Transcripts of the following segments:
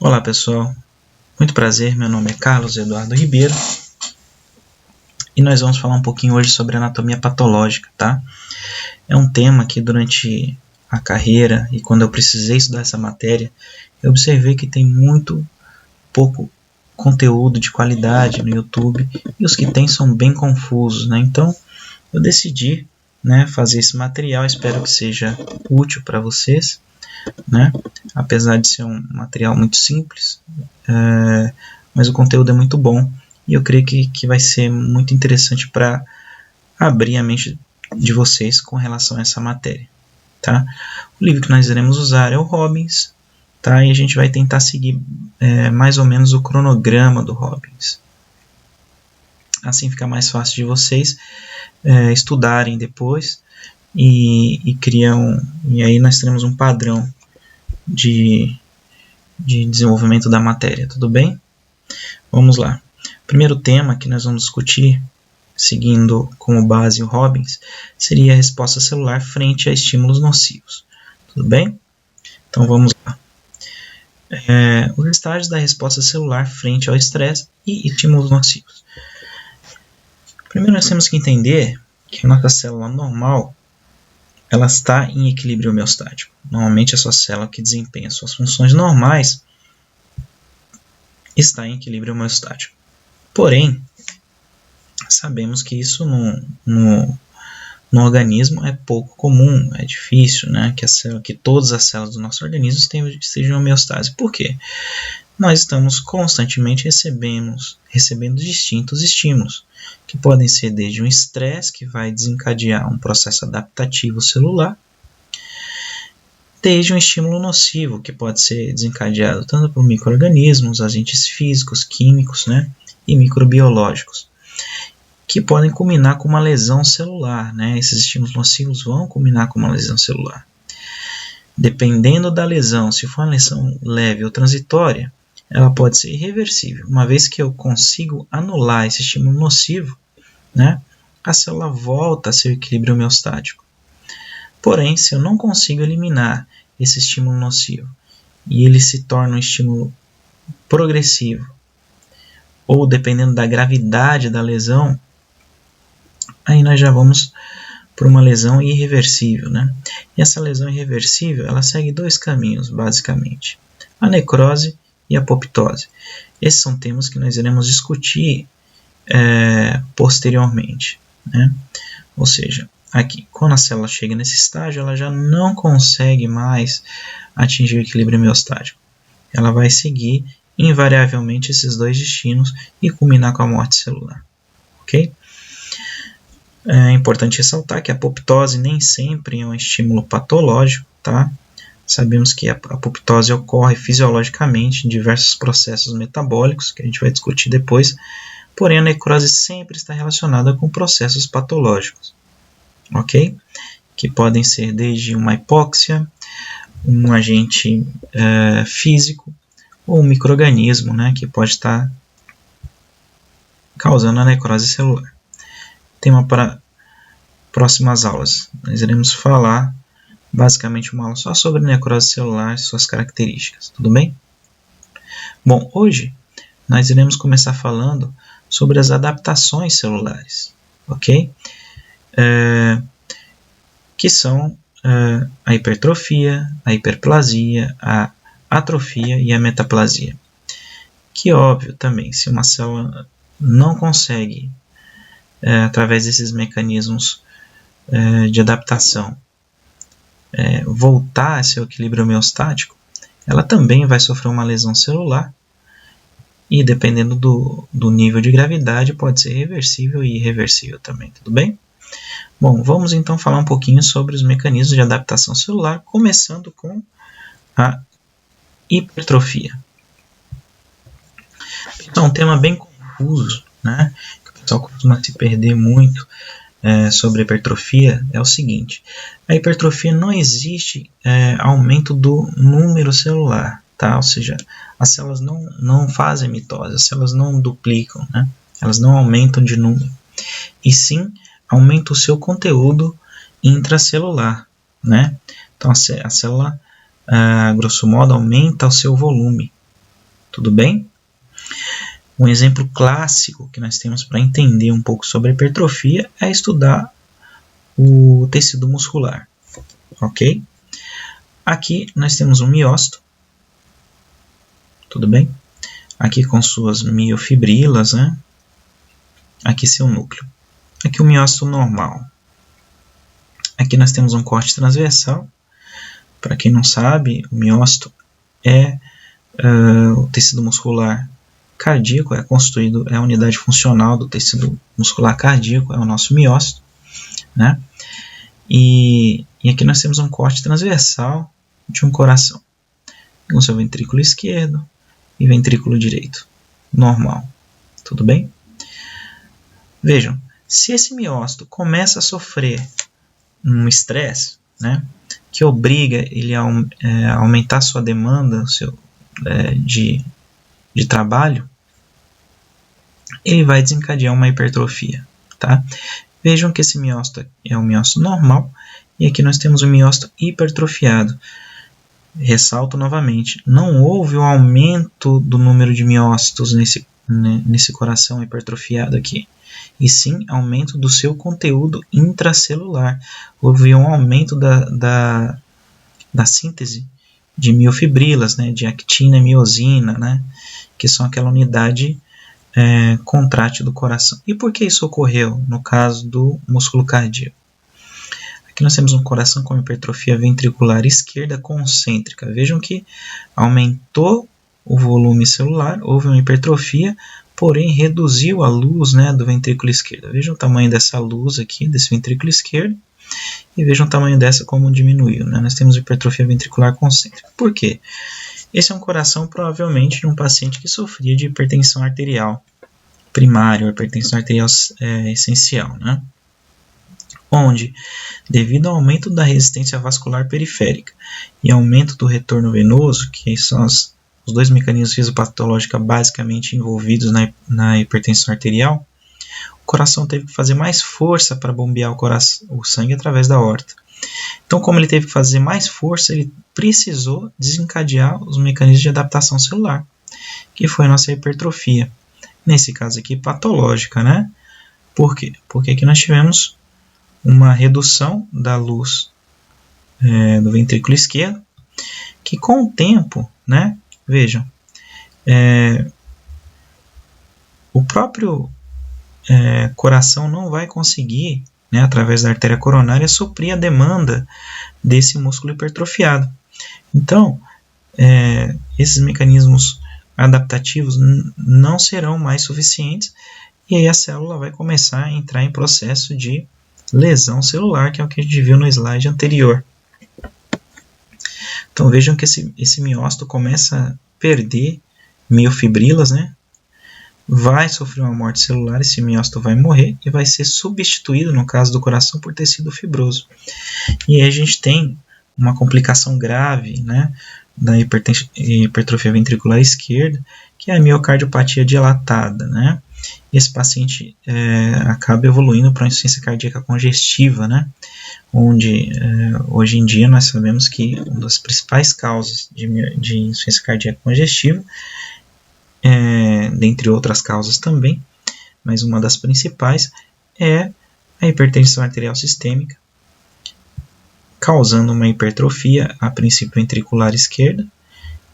Olá pessoal, muito prazer, meu nome é Carlos Eduardo Ribeiro e nós vamos falar um pouquinho hoje sobre anatomia patológica, tá? É um tema que durante a carreira e quando eu precisei estudar essa matéria, eu observei que tem muito pouco conteúdo de qualidade no YouTube e os que tem são bem confusos, né? Então eu decidi, fazer esse material, espero que seja útil para vocês, né? Apesar de ser um material muito simples, mas o conteúdo é muito bom e eu creio que vai ser muito interessante para abrir a mente de vocês com relação a essa matéria, tá? O livro que nós iremos usar é o Robbins, tá? E a gente vai tentar seguir mais ou menos o cronograma do Robbins. Assim fica mais fácil de vocês estudarem depois e aí nós teremos um padrão de desenvolvimento da matéria, tudo bem? Vamos lá. O primeiro tema que nós vamos discutir, seguindo como base o Robbins, seria a resposta celular frente a estímulos nocivos. Tudo bem? Então vamos lá. Os estágios da resposta celular frente ao estresse e estímulos nocivos. Primeiro nós temos que entender que a nossa célula normal ela está em equilíbrio homeostático. Normalmente a sua célula que desempenha suas funções normais está em equilíbrio homeostático. Porém, sabemos que isso no organismo é pouco comum, é difícil, que todas as células do nosso organismo estejam em homeostase. Por quê? Nós estamos constantemente recebendo distintos estímulos, que podem ser desde um estresse, que vai desencadear um processo adaptativo celular, desde um estímulo nocivo, que pode ser desencadeado tanto por micro-organismos, agentes físicos, químicos, e microbiológicos, que podem culminar com uma lesão celular. Esses estímulos nocivos vão culminar com uma lesão celular. Dependendo da lesão, se for uma lesão leve ou transitória, ela pode ser irreversível. Uma vez que eu consigo anular esse estímulo nocivo, a célula volta a seu equilíbrio homeostático. Porém, se eu não consigo eliminar esse estímulo nocivo e ele se torna um estímulo progressivo, ou dependendo da gravidade da lesão, aí nós já vamos para uma lesão irreversível. E essa lesão irreversível ela segue dois caminhos, basicamente: a necrose e a apoptose. Esses são temas que nós iremos discutir posteriormente. Ou seja, aqui, quando a célula chega nesse estágio, ela já não consegue mais atingir o equilíbrio homeostático. Ela vai seguir invariavelmente esses dois destinos e culminar com a morte celular. Ok? É importante ressaltar que a apoptose nem sempre é um estímulo patológico, tá? Sabemos que a apoptose ocorre fisiologicamente em diversos processos metabólicos, que a gente vai discutir depois, porém a necrose sempre está relacionada com processos patológicos, ok? Que podem ser desde uma hipóxia, um agente físico, ou um micro-organismo, que pode estar causando a necrose celular. Tema para próximas aulas. Nós iremos falar basicamente uma aula só sobre necrose celular e suas características, tudo bem? Bom, hoje nós iremos começar falando sobre as adaptações celulares, ok? Que são a hipertrofia, a hiperplasia, a atrofia e a metaplasia. Que óbvio também, se uma célula não consegue, através desses mecanismos de adaptação, voltar a seu equilíbrio homeostático, ela também vai sofrer uma lesão celular e, dependendo do nível de gravidade, pode ser reversível e irreversível também, tudo bem? Bom, vamos então falar um pouquinho sobre os mecanismos de adaptação celular, começando com a hipertrofia. Então, um tema bem confuso, que o pessoal costuma se perder muito sobre a hipertrofia, é o seguinte: a hipertrofia não existe aumento do número celular, tá? Ou seja, as células não fazem mitose, as células não duplicam, elas não aumentam de número, e sim aumenta o seu conteúdo intracelular, Então a célula, grosso modo, aumenta o seu volume, Tudo bem? Um exemplo clássico que nós temos para entender um pouco sobre a hipertrofia é estudar o tecido muscular, ok? Aqui nós temos um miócito, tudo bem? Aqui com suas miofibrilas, né? Aqui seu núcleo. Aqui o miócito normal. Aqui nós temos um corte transversal. Para quem não sabe, o miócito é o tecido muscular cardíaco, é constituído, é a unidade funcional do tecido muscular cardíaco, é o nosso miócito, né? E aqui nós temos um corte transversal de um coração, com seu ventrículo esquerdo e ventrículo direito, normal, tudo bem? Vejam, se esse miócito começa a sofrer um estresse, né, que obriga ele a aumentar sua demanda de trabalho, ele vai desencadear uma hipertrofia, tá? Vejam que esse miócito é um miócito normal e aqui nós temos um miócito hipertrofiado. Ressalto novamente, não houve um aumento do número de miócitos nesse coração hipertrofiado aqui, e sim aumento do seu conteúdo intracelular. Houve um aumento da síntese de miofibrilas, né, de actina e miosina, né, que são aquela unidade contrátil do coração. E por que isso ocorreu no caso do músculo cardíaco? Aqui nós temos um coração com hipertrofia ventricular esquerda concêntrica. Vejam que aumentou o volume celular, houve uma hipertrofia, porém reduziu a luz, né, do ventrículo esquerdo. Vejam o tamanho dessa luz aqui, desse ventrículo esquerdo, e vejam o tamanho dessa como diminuiu, né? Nós temos hipertrofia ventricular concêntrica. Por quê? Esse é um coração provavelmente de um paciente que sofria de hipertensão arterial primária, ou hipertensão arterial essencial, né? Onde, devido ao aumento da resistência vascular periférica e aumento do retorno venoso, que são os dois mecanismos fisiopatológicos basicamente envolvidos na hipertensão arterial, o coração teve que fazer mais força para bombear o sangue através da aorta. Então, como ele teve que fazer mais força, ele precisou desencadear os mecanismos de adaptação celular, que foi a nossa hipertrofia. Nesse caso aqui, patológica, né? Por quê? Porque aqui nós tivemos uma redução da luz do ventrículo esquerdo, que com o tempo, né? Vejam, o próprio coração não vai conseguir, né, através da artéria coronária, suprir a demanda desse músculo hipertrofiado. Então, esses mecanismos adaptativos não serão mais suficientes e aí a célula vai começar a entrar em processo de lesão celular, que é o que a gente viu no slide anterior. Então vejam que esse miócito começa a perder miofibrilas, né? Vai sofrer uma morte celular, esse miócito vai morrer e vai ser substituído, no caso do coração, por tecido fibroso. E aí a gente tem uma complicação grave, né, da hipertrofia ventricular esquerda, que é a miocardiopatia dilatada, né? Esse paciente acaba evoluindo para uma insuficiência cardíaca congestiva, né? Onde hoje em dia nós sabemos que uma das principais causas de insuficiência cardíaca congestiva, dentre outras causas também, mas uma das principais é a hipertensão arterial sistêmica, causando uma hipertrofia, a princípio ventricular esquerda,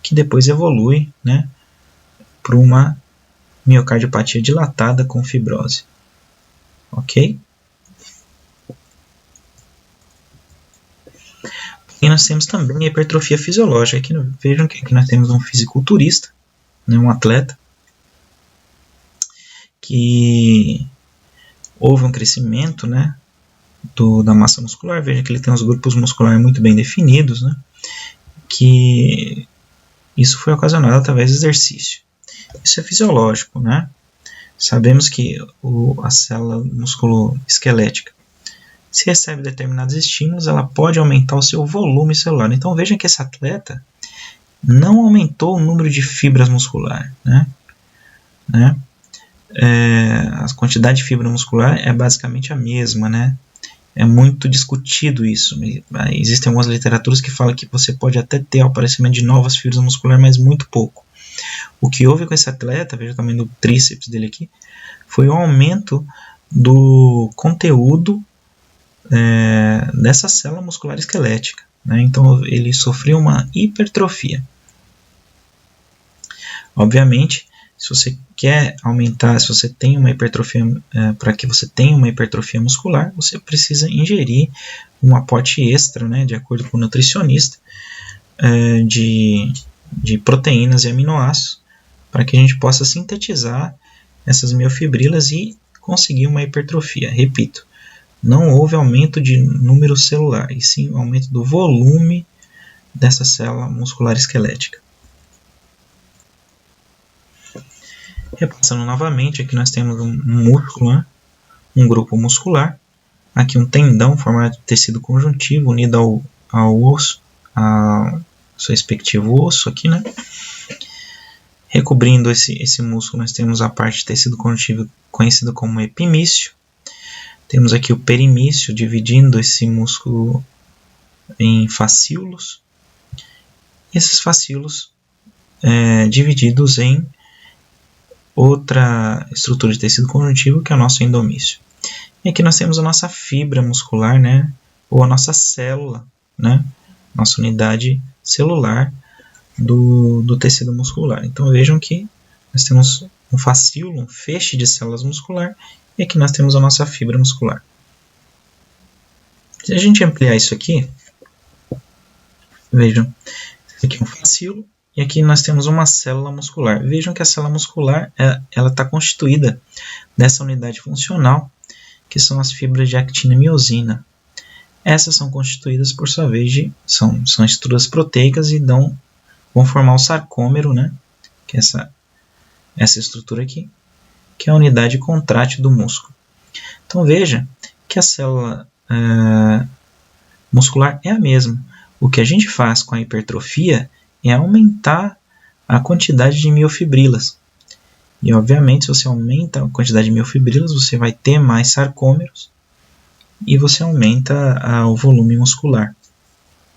que depois evolui, né, para uma miocardiopatia dilatada com fibrose. Ok? E nós temos também a hipertrofia fisiológica. Aqui, vejam que aqui nós temos um fisiculturista, né, um atleta, que houve um crescimento, né, da massa muscular. Veja que ele tem os grupos musculares muito bem definidos, né, que isso foi ocasionado através do exercício. Isso é fisiológico, né? Sabemos que a célula musculoesquelética, se recebe determinados estímulos, ela pode aumentar o seu volume celular. Então vejam que esse atleta não aumentou o número de fibras musculares, né? A quantidade de fibra muscular é basicamente a mesma, né? É muito discutido isso. Existem algumas literaturas que falam que você pode até ter o aparecimento de novas fibras musculares, mas muito pouco. O que houve com esse atleta, veja o tamanho do tríceps dele aqui, foi o aumento do conteúdo dessa célula muscular esquelética, né? Então ele sofreu uma hipertrofia. Obviamente, se você quer aumentar, se você tem uma hipertrofia, para que você tenha uma hipertrofia muscular, você precisa ingerir um aporte extra, né, de acordo com o nutricionista, de proteínas e aminoácidos, para que a gente possa sintetizar essas miofibrilas e conseguir uma hipertrofia. Repito, não houve aumento de número celular, e sim aumento do volume dessa célula muscular esquelética. Repassando novamente, aqui nós temos um músculo, né? Um grupo muscular, aqui um tendão formado de tecido conjuntivo unido ao osso, ao seu respectivo osso aqui, né? Recobrindo esse músculo, nós temos a parte de tecido conjuntivo conhecida como epimício. Temos aqui o perimício, dividindo esse músculo em fascículos. E esses fascículos divididos em outra estrutura de tecido conjuntivo, que é o nosso endomício. E aqui nós temos a nossa fibra muscular, né? Ou a nossa célula, né? Nossa unidade celular do tecido muscular. Então vejam que nós temos um fascículo, um feixe de células muscular, e aqui nós temos a nossa fibra muscular. Se a gente ampliar isso aqui, vejam, esse aqui é um fascículo, e aqui nós temos uma célula muscular. Vejam que a célula muscular ela está constituída dessa unidade funcional, que são as fibras de actina e miosina. Essas são constituídas, por sua vez, são estruturas proteicas e vão formar o sarcômero, né? Que é essa estrutura aqui, que é a unidade contrátil do músculo. Então veja que a célula muscular é a mesma. O que a gente faz com a hipertrofia é aumentar a quantidade de miofibrilas. E obviamente, se você aumenta a quantidade de miofibrilas, você vai ter mais sarcômeros e você aumenta o volume muscular,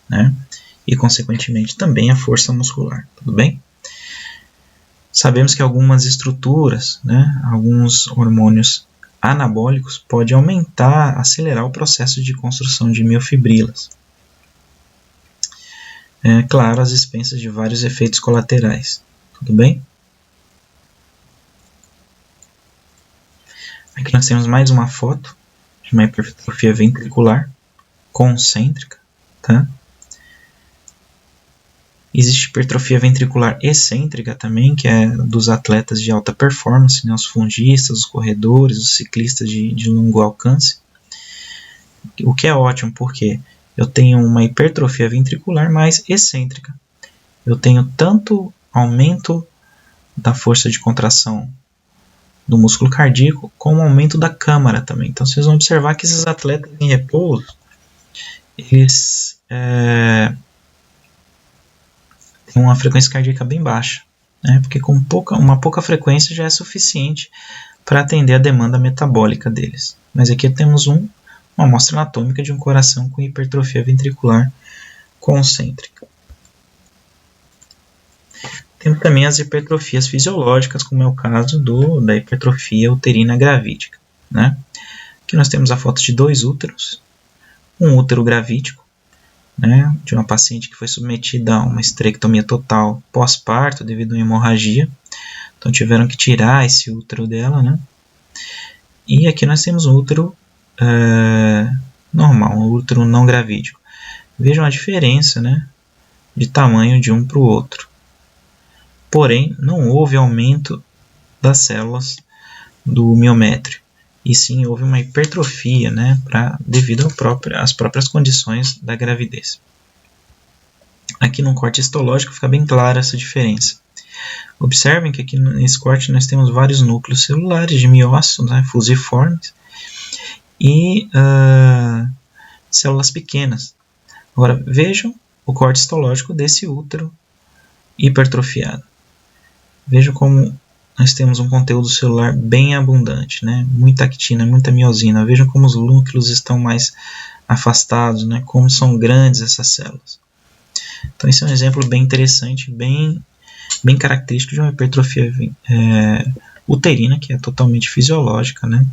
né? E consequentemente também a força muscular, tudo bem? Sabemos que algumas estruturas, né, alguns hormônios anabólicos podem acelerar o processo de construção de miofibrilas. Claro, às expensas de vários efeitos colaterais. Tudo bem? Aqui nós temos mais uma foto de uma hipertrofia ventricular concêntrica. Tá? Existe hipertrofia ventricular excêntrica também, que é dos atletas de alta performance, né? Os fungistas, os corredores, os ciclistas de longo alcance. O que é ótimo, porque eu tenho uma hipertrofia ventricular mais excêntrica. Eu tenho tanto aumento da força de contração do músculo cardíaco, como aumento da câmara também. Então, vocês vão observar que esses atletas em repouso, eles têm uma frequência cardíaca bem baixa, né? Porque com uma pouca frequência já é suficiente para atender a demanda metabólica deles. Mas aqui temos uma amostra anatômica de um coração com hipertrofia ventricular concêntrica. Temos também as hipertrofias fisiológicas, como é o caso da hipertrofia uterina gravídica, né? Aqui nós temos a foto de dois úteros, um útero gravídico, né, de uma paciente que foi submetida a uma esterectomia total pós-parto devido a uma hemorragia. Então tiveram que tirar esse útero dela, né? E aqui nós temos um útero normal, um útero não gravídico. Vejam a diferença, né, de tamanho de um para o outro. Porém, não houve aumento das células do miométrio, e sim houve uma hipertrofia, né, devido às próprias condições da gravidez. Aqui no corte histológico fica bem clara essa diferença. Observem que aqui nesse corte nós temos vários núcleos celulares de miócitos, né, fusiformes, e células pequenas. Agora vejam o corte histológico desse útero hipertrofiado. Vejam como nós temos um conteúdo celular bem abundante, né? Muita actina, muita miosina. Vejam como os núcleos estão mais afastados, né? Como são grandes essas células. Então esse é um exemplo bem interessante, bem bem característico de uma hipertrofia uterina, que é totalmente fisiológica, né,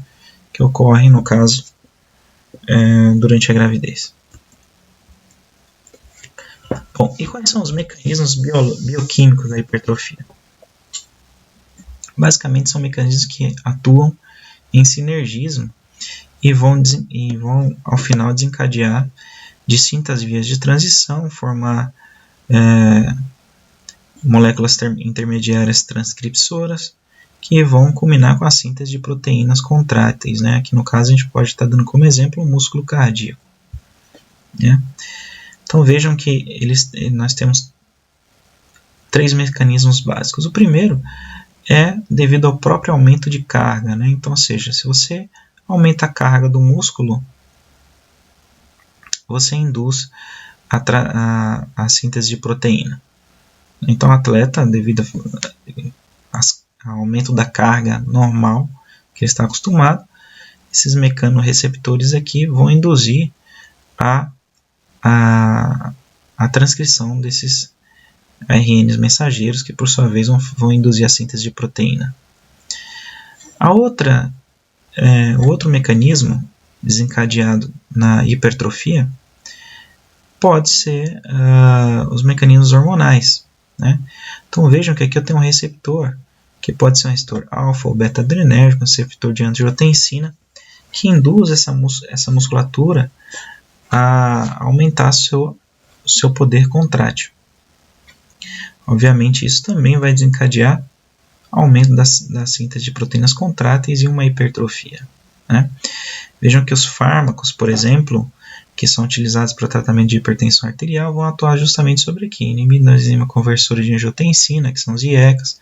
que ocorre, no caso, durante a gravidez. Bom, e quais são os mecanismos bioquímicos da hipertrofia? Basicamente, são mecanismos que atuam em sinergismo e vão ao final, desencadear distintas vias de transição, formar moléculas intermediárias transcripsoras, que vão culminar com a síntese de proteínas contráteis, né? Aqui no caso a gente pode estar dando como exemplo o músculo cardíaco, né? Então vejam que nós temos 3 mecanismos básicos. O primeiro é devido ao próprio aumento de carga, né? Então, ou seja, se você aumenta a carga do músculo, você induz a síntese de proteína. Então, o atleta, devido ao aumento da carga normal que ele está acostumado, esses mecanorreceptores aqui vão induzir a transcrição desses RNs mensageiros, que por sua vez vão induzir a síntese de proteína. O outro mecanismo desencadeado na hipertrofia pode ser os mecanismos hormonais, né? Então vejam que aqui eu tenho um receptor, que pode ser um receptor alfa ou beta-adrenérgico, um receptor de angiotensina, que induz essa musculatura a aumentar seu poder contrátil. Obviamente, isso também vai desencadear aumento da síntese de proteínas contráteis e uma hipertrofia, né? Vejam que os fármacos, por exemplo, que são utilizados para o tratamento de hipertensão arterial, vão atuar justamente sobre aqui, inibindo a enzima conversora de angiotensina, que são os IECAs,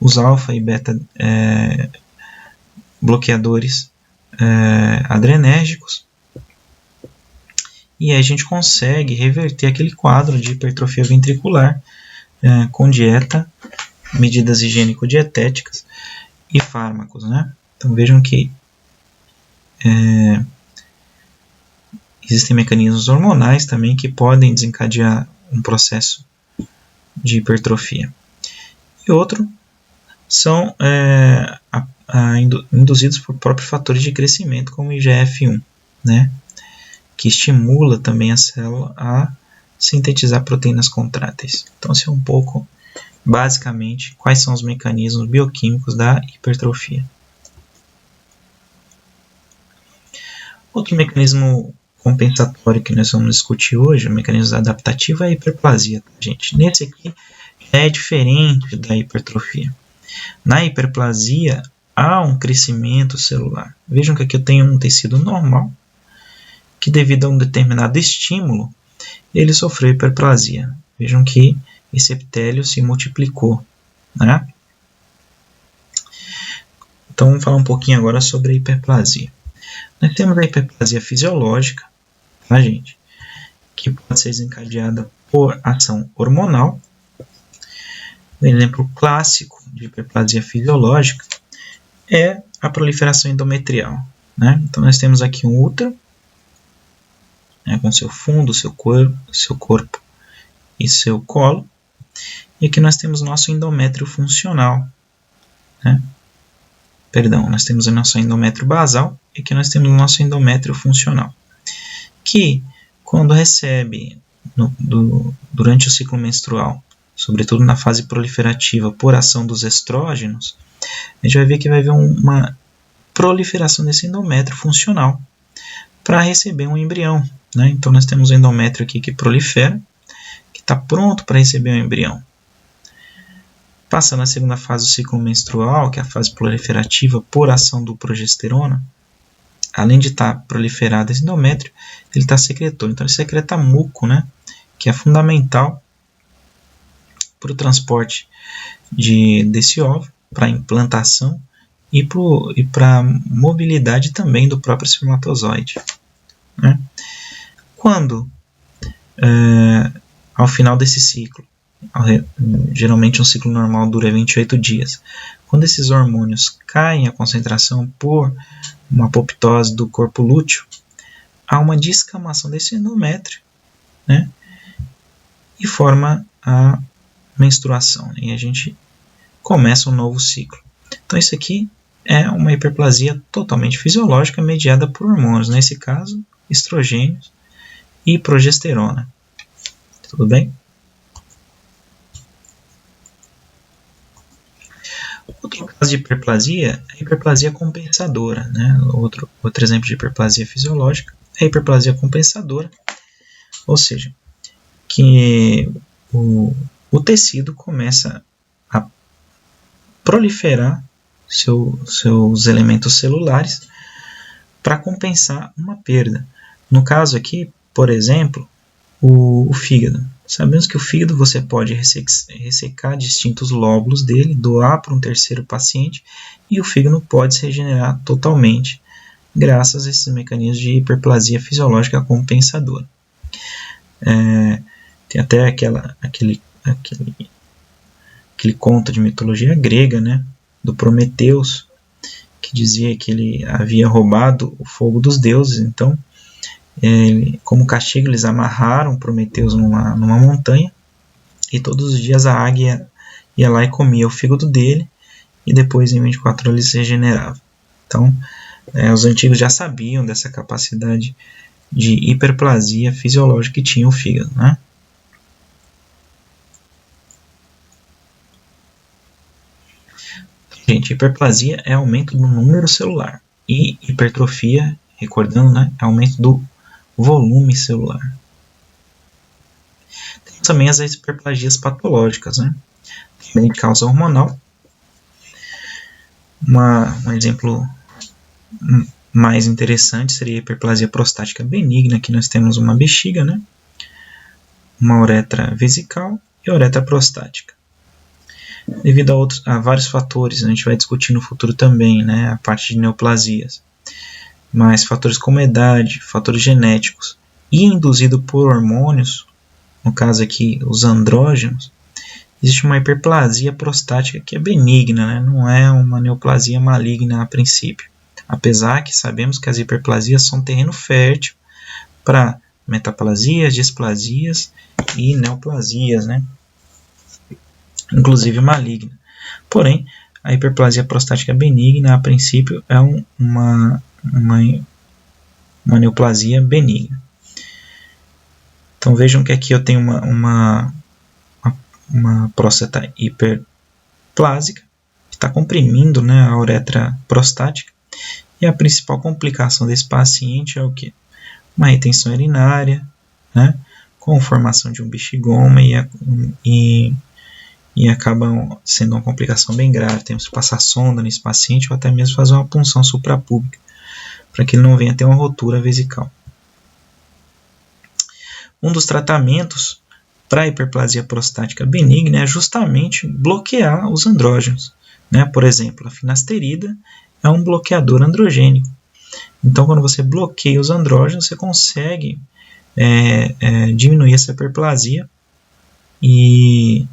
os alfa e beta bloqueadores adrenérgicos, e aí a gente consegue reverter aquele quadro de hipertrofia ventricular com dieta, medidas higiênico-dietéticas e fármacos, né? Então vejam que existem mecanismos hormonais também que podem desencadear um processo de hipertrofia. E outro são induzidos por próprios fatores de crescimento, como o IGF-1, né? Que estimula também a célula a sintetizar proteínas contráteis. Então, esse é um pouco, basicamente, quais são os mecanismos bioquímicos da hipertrofia. Outro mecanismo compensatório que nós vamos discutir hoje, o mecanismo adaptativo, é a hiperplasia, gente. Nesse aqui é diferente da hipertrofia. Na hiperplasia, há um crescimento celular. Vejam que aqui eu tenho um tecido normal, que devido a um determinado estímulo, ele sofreu hiperplasia. Vejam que esse epitélio se multiplicou, né? Então vamos falar um pouquinho agora sobre a hiperplasia. Nós temos a hiperplasia fisiológica, tá, gente? Que pode ser desencadeada por ação hormonal. Um exemplo clássico de hiperplasia fisiológica é a proliferação endometrial, né? Então nós temos aqui um útero, né, com seu fundo, seu corpo e seu colo. E aqui nós temos nosso endométrio funcional, né? Perdão, nós temos o nosso endométrio basal e aqui nós temos o nosso endométrio funcional, que quando recebe durante o ciclo menstrual, sobretudo na fase proliferativa, por ação dos estrógenos, a gente vai ver que vai haver uma proliferação desse endométrio funcional para receber um embrião, né? Então nós temos o endométrio aqui que prolifera, que está pronto para receber um embrião. Passando a segunda fase do ciclo menstrual, que é a fase proliferativa por ação do progesterona, além de estar proliferado esse endométrio, ele está secretor. Então ele secreta muco, né? Que é fundamental para o transporte desse óvulo, para a implantação e para a mobilidade também do próprio espermatozoide, né? Quando, ao final desse ciclo, geralmente um ciclo normal dura 28 dias, quando esses hormônios caem a concentração por uma apoptose do corpo lúteo, há uma descamação desse endométrio, né? E forma menstruação, né? E a gente começa um novo ciclo. Então isso aqui é uma hiperplasia totalmente fisiológica mediada por hormônios, nesse caso, estrogênios e progesterona. Tudo bem? Outro caso de hiperplasia é a hiperplasia compensadora, né? Outro exemplo de hiperplasia fisiológica é a hiperplasia compensadora, ou seja, que o tecido começa a proliferar seus elementos celulares para compensar uma perda. No caso aqui, por exemplo, o fígado. Sabemos que o fígado você pode ressecar distintos lóbulos dele, doar para um terceiro paciente, e o fígado pode se regenerar totalmente, graças a esses mecanismos de hiperplasia fisiológica compensadora. Tem até aquele conto de mitologia grega, né, do Prometeus, que dizia que ele havia roubado o fogo dos deuses. Então, como castigo, eles amarraram Prometeus numa montanha, e todos os dias a águia ia lá e comia o fígado dele, e depois em 24 horas ele se regenerava. Então, os antigos já sabiam dessa capacidade de hiperplasia fisiológica que tinha o fígado, né? Gente, hiperplasia é aumento do número celular, e hipertrofia, recordando, né, é aumento do volume celular. Temos também as hiperplasias patológicas, né? Também de causa hormonal. Um exemplo mais interessante seria a hiperplasia prostática benigna. Aqui nós temos uma bexiga, né? Uma uretra vesical e a uretra prostática. Devido a vários fatores, a gente vai discutir no futuro também, né, a parte de neoplasias. Mas fatores como idade, fatores genéticos e induzido por hormônios, no caso aqui os andrógenos, existe uma hiperplasia prostática que é benigna, né? Não é uma neoplasia maligna a princípio. Apesar que sabemos que as hiperplasias são terreno fértil para metaplasias, displasias e neoplasias, né? Inclusive maligna. Porém, a hiperplasia prostática benigna a princípio é uma neoplasia benigna. Então vejam que aqui eu tenho uma próstata hiperplásica que está comprimindo, né, a uretra prostática, e a principal complicação desse paciente é o quê? Uma retenção urinária, né, com formação de um bexigoma e acaba sendo uma complicação bem grave. Temos que passar sonda nesse paciente ou até mesmo fazer uma punção suprapúbica para que ele não venha a ter uma rotura vesical. Um dos tratamentos para a hiperplasia prostática benigna é justamente bloquear os andrógenos, né? Por exemplo, a finasterida é um bloqueador androgênico. Então, quando você bloqueia os andrógenos, você consegue diminuir essa hiperplasia e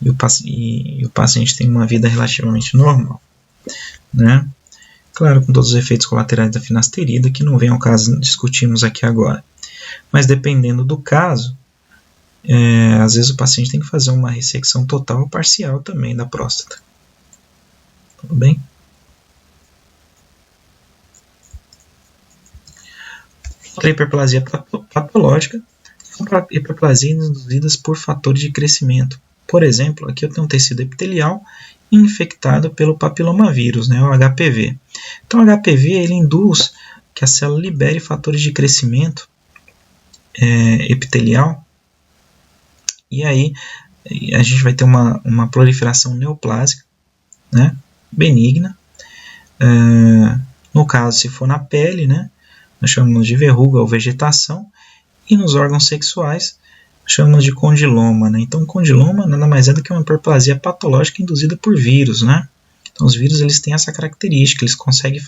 o paciente tem uma vida relativamente normal, né? Claro, com todos os efeitos colaterais da finasterida, que não vem ao caso discutirmos aqui agora. Mas dependendo do caso, às vezes o paciente tem que fazer uma ressecção total ou parcial também da próstata. Tudo bem? Outra hiperplasia patológica são hiperplasias induzidas por fatores de crescimento. Por exemplo, aqui eu tenho um tecido epitelial infectado pelo papilomavírus, né, o HPV. Então, o HPV ele induz que a célula libere fatores de crescimento epitelial, e aí a gente vai ter uma proliferação neoplásica, né, benigna. No caso, se for na pele, né, nós chamamos de verruga ou vegetação, e nos órgãos sexuais chamamos de condiloma, né? Então, condiloma nada mais é do que uma hiperplasia patológica induzida por vírus, né? Então, os vírus eles têm essa característica, eles conseguem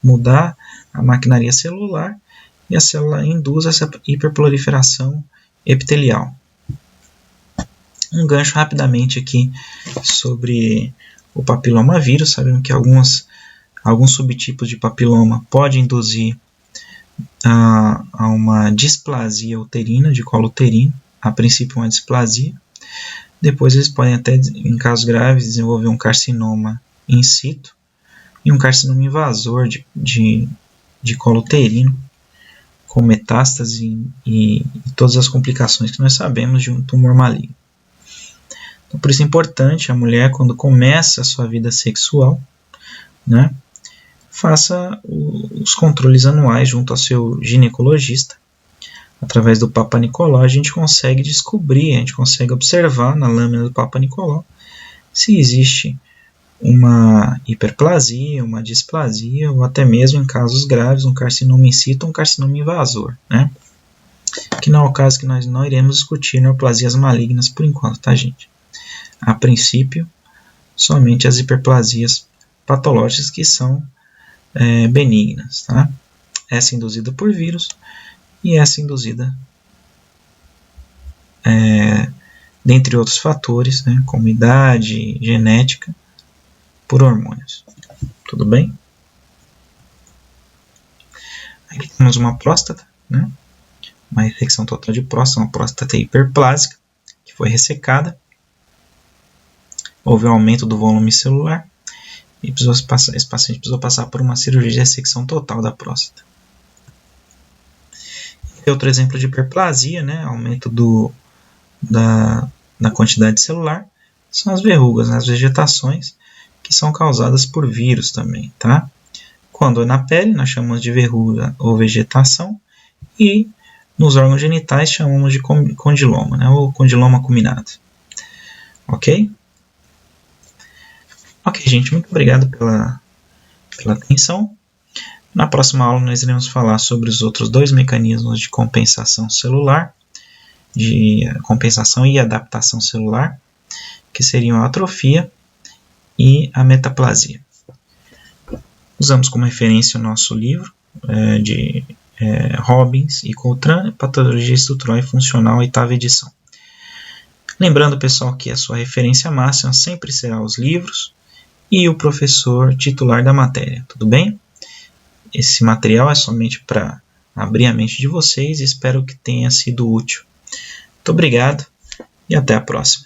mudar a maquinaria celular, e a célula induz essa hiperproliferação epitelial. Um gancho rapidamente aqui sobre o papilomavírus. Sabemos que alguns subtipos de papiloma podem induzir a uma displasia uterina, de colo uterino, a princípio uma displasia, Depois eles podem até, em casos graves, desenvolver um carcinoma in situ e um carcinoma invasor de colo uterino, com metástase e todas as complicações que nós sabemos de um tumor maligno. Então, por isso é importante a mulher, quando começa a sua vida sexual, né, faça os controles anuais junto ao seu ginecologista. Através do Papa Nicolau, a gente consegue descobrir, a gente consegue observar na lâmina do Papa Nicolau se existe uma hiperplasia, uma displasia, ou até mesmo, em casos graves, um carcinoma in situ ou um carcinoma invasor, né? Que não é o caso que nós não iremos discutir neoplasias malignas por enquanto, tá, gente? A princípio, somente as hiperplasias patológicas que são benignas, tá? Essa induzida por vírus e essa induzida, dentre outros fatores, né, como idade, genética, por hormônios. Tudo bem? Aqui temos uma próstata, né? Uma infecção total de próstata, uma próstata hiperplásica, que foi ressecada. Houve um aumento do volume celular e esse paciente precisou passar por uma cirurgia de ressecção total da próstata. E outro exemplo de hiperplasia, né? Aumento da quantidade celular, são as verrugas, né? As vegetações, que são causadas por vírus também, tá? Quando é na pele, nós chamamos de verruga ou vegetação, e nos órgãos genitais chamamos de condiloma, né? Ou condiloma acuminado. Ok? Ok, gente, muito obrigado pela atenção. Na próxima aula nós iremos falar sobre os outros dois mecanismos de compensação celular, de compensação e adaptação celular, que seriam a atrofia e a metaplasia. Usamos como referência o nosso livro de Robbins e Coutran, Patologia Estrutural e Funcional, 8ª edição. Lembrando, pessoal, que a sua referência máxima sempre será os livros e o professor titular da matéria, tudo bem? Esse material é somente para abrir a mente de vocês e espero que tenha sido útil. Muito obrigado e até a próxima.